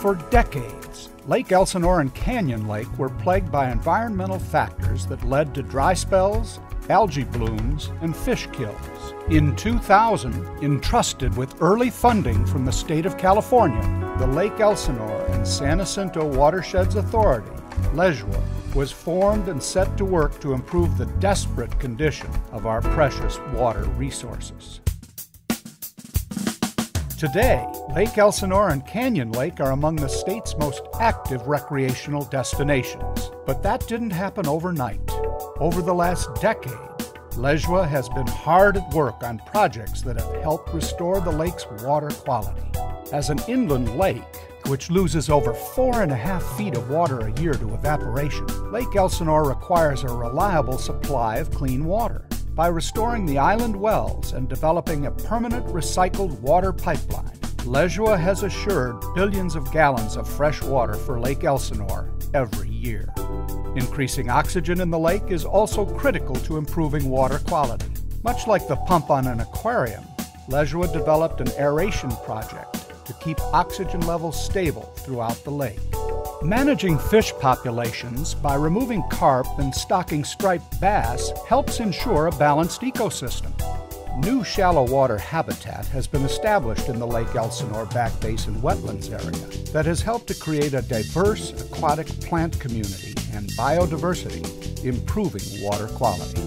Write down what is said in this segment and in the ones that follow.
For decades, Lake Elsinore and Canyon Lake were plagued by environmental factors that led to dry spells, algae blooms, and fish kills. In 2000, entrusted with early funding from the state of California, the Lake Elsinore and San Jacinto Watersheds Authority, LESJWA, was formed and set to work to improve the desperate condition of our precious water resources. Today, Lake Elsinore and Canyon Lake are among the state's most active recreational destinations. But that didn't happen overnight. Over the last decade, LESJWA has been hard at work on projects that have helped restore the lake's water quality. As an inland lake, which loses over 4.5 feet of water a year to evaporation, Lake Elsinore requires a reliable supply of clean water. By restoring the island wells and developing a permanent recycled water pipeline, LESJWA has assured billions of gallons of fresh water for Lake Elsinore every year. Increasing oxygen in the lake is also critical to improving water quality. Much like the pump on an aquarium, LESJWA developed an aeration project to keep oxygen levels stable throughout the lake. Managing fish populations by removing carp and stocking striped bass helps ensure a balanced ecosystem. New shallow water habitat has been established in the Lake Elsinore Back Basin wetlands area that has helped to create a diverse aquatic plant community and biodiversity, improving water quality.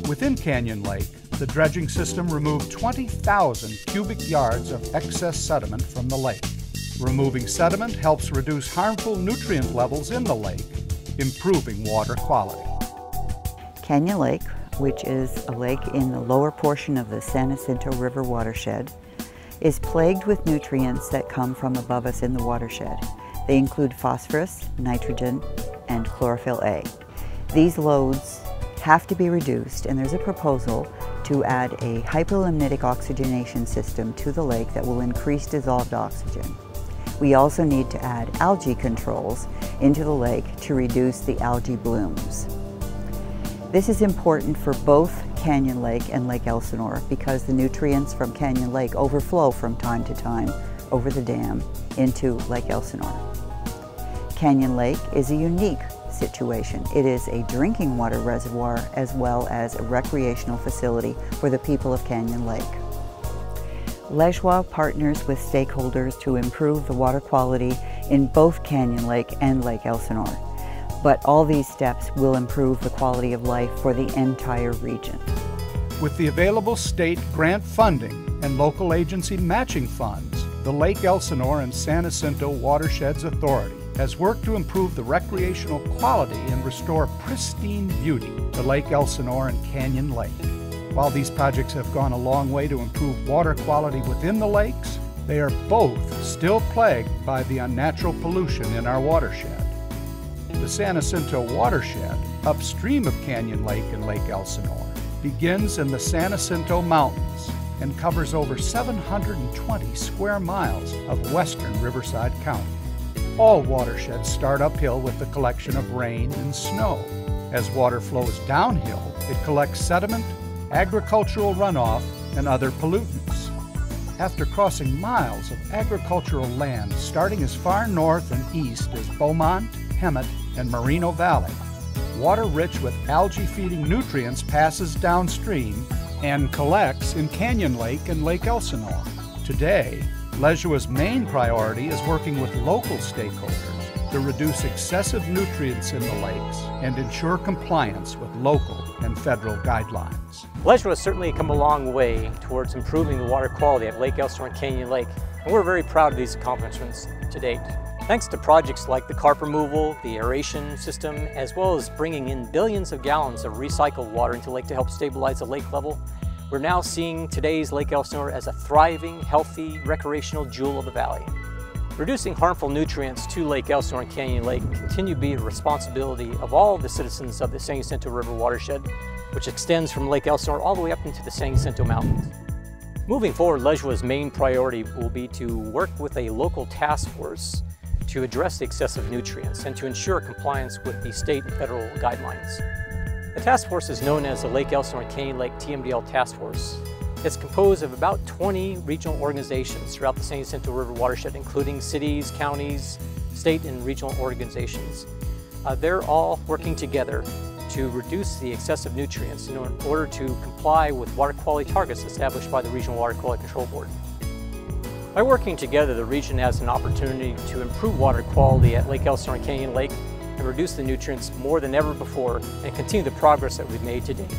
Within Canyon Lake, the dredging system removed 20,000 cubic yards of excess sediment from the lake. Removing sediment helps reduce harmful nutrient levels in the lake, improving water quality. Canyon Lake, which is a lake in the lower portion of the San Jacinto River watershed, is plagued with nutrients that come from above us in the watershed. They include phosphorus, nitrogen, and chlorophyll A. These loads have to be reduced, and there's a proposal to add a hypolimnitic oxygenation system to the lake that will increase dissolved oxygen. We also need to add algae controls into the lake to reduce the algae blooms. This is important for both Canyon Lake and Lake Elsinore because the nutrients from Canyon Lake overflow from time to time over the dam into Lake Elsinore. Canyon Lake is a unique situation. It is a drinking water reservoir as well as a recreational facility for the people of Canyon Lake. LESJWA partners with stakeholders to improve the water quality in both Canyon Lake and Lake Elsinore. But all these steps will improve the quality of life for the entire region. With the available state grant funding and local agency matching funds, the Lake Elsinore and San Jacinto Watersheds Authority has worked to improve the recreational quality and restore pristine beauty to Lake Elsinore and Canyon Lake. While these projects have gone a long way to improve water quality within the lakes, they are both still plagued by the unnatural pollution in our watershed. The San Jacinto watershed, upstream of Canyon Lake and Lake Elsinore, begins in the San Jacinto Mountains and covers over 720 square miles of western Riverside County. All watersheds start uphill with the collection of rain and snow. As water flows downhill, it collects sediment, agricultural runoff, and other pollutants. After crossing miles of agricultural land starting as far north and east as Beaumont, Hemet, and Merino Valley, water rich with algae-feeding nutrients passes downstream and collects in Canyon Lake and Lake Elsinore. Today, LESJWA's main priority is working with local stakeholders to reduce excessive nutrients in the lakes and ensure compliance with local and federal guidelines. LESJWA has certainly come a long way towards improving the water quality at Lake Elsinore and Canyon Lake, and we're very proud of these accomplishments to date. Thanks to projects like the carp removal, the aeration system, as well as bringing in billions of gallons of recycled water into the lake to help stabilize the lake level, we're now seeing today's Lake Elsinore as a thriving, healthy, recreational jewel of the valley. Reducing harmful nutrients to Lake Elsinore and Canyon Lake continue to be the responsibility of all the citizens of the San Jacinto River watershed, which extends from Lake Elsinore all the way up into the San Jacinto Mountains. Moving forward, LESJWA's main priority will be to work with a local task force to address the excessive nutrients and to ensure compliance with the state and federal guidelines. The task force is known as the Lake Elsinore and Canyon Lake TMDL Task Force. It's composed of about 20 regional organizations throughout the San Jacinto River watershed, including cities, counties, state and regional organizations. They're all working together to reduce the excessive nutrients in order to comply with water quality targets established by the Regional Water Quality Control Board. By working together, the region has an opportunity to improve water quality at Lake Elsinore and Canyon Lake and reduce the nutrients more than ever before and continue the progress that we've made to date.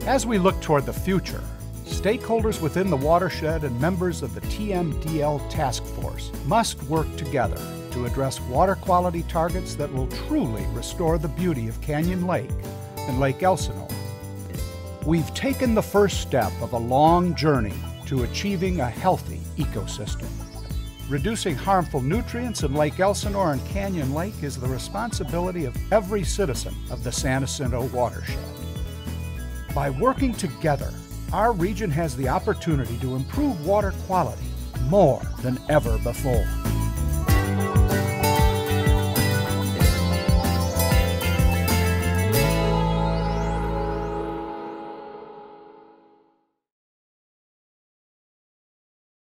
As we look toward the future, stakeholders within the watershed and members of the TMDL task force must work together to address water quality targets that will truly restore the beauty of Canyon Lake and Lake Elsinore. We've taken the first step of a long journey to achieving a healthy ecosystem. Reducing harmful nutrients in Lake Elsinore and Canyon Lake is the responsibility of every citizen of the San Jacinto watershed. By working together, our region has the opportunity to improve water quality more than ever before.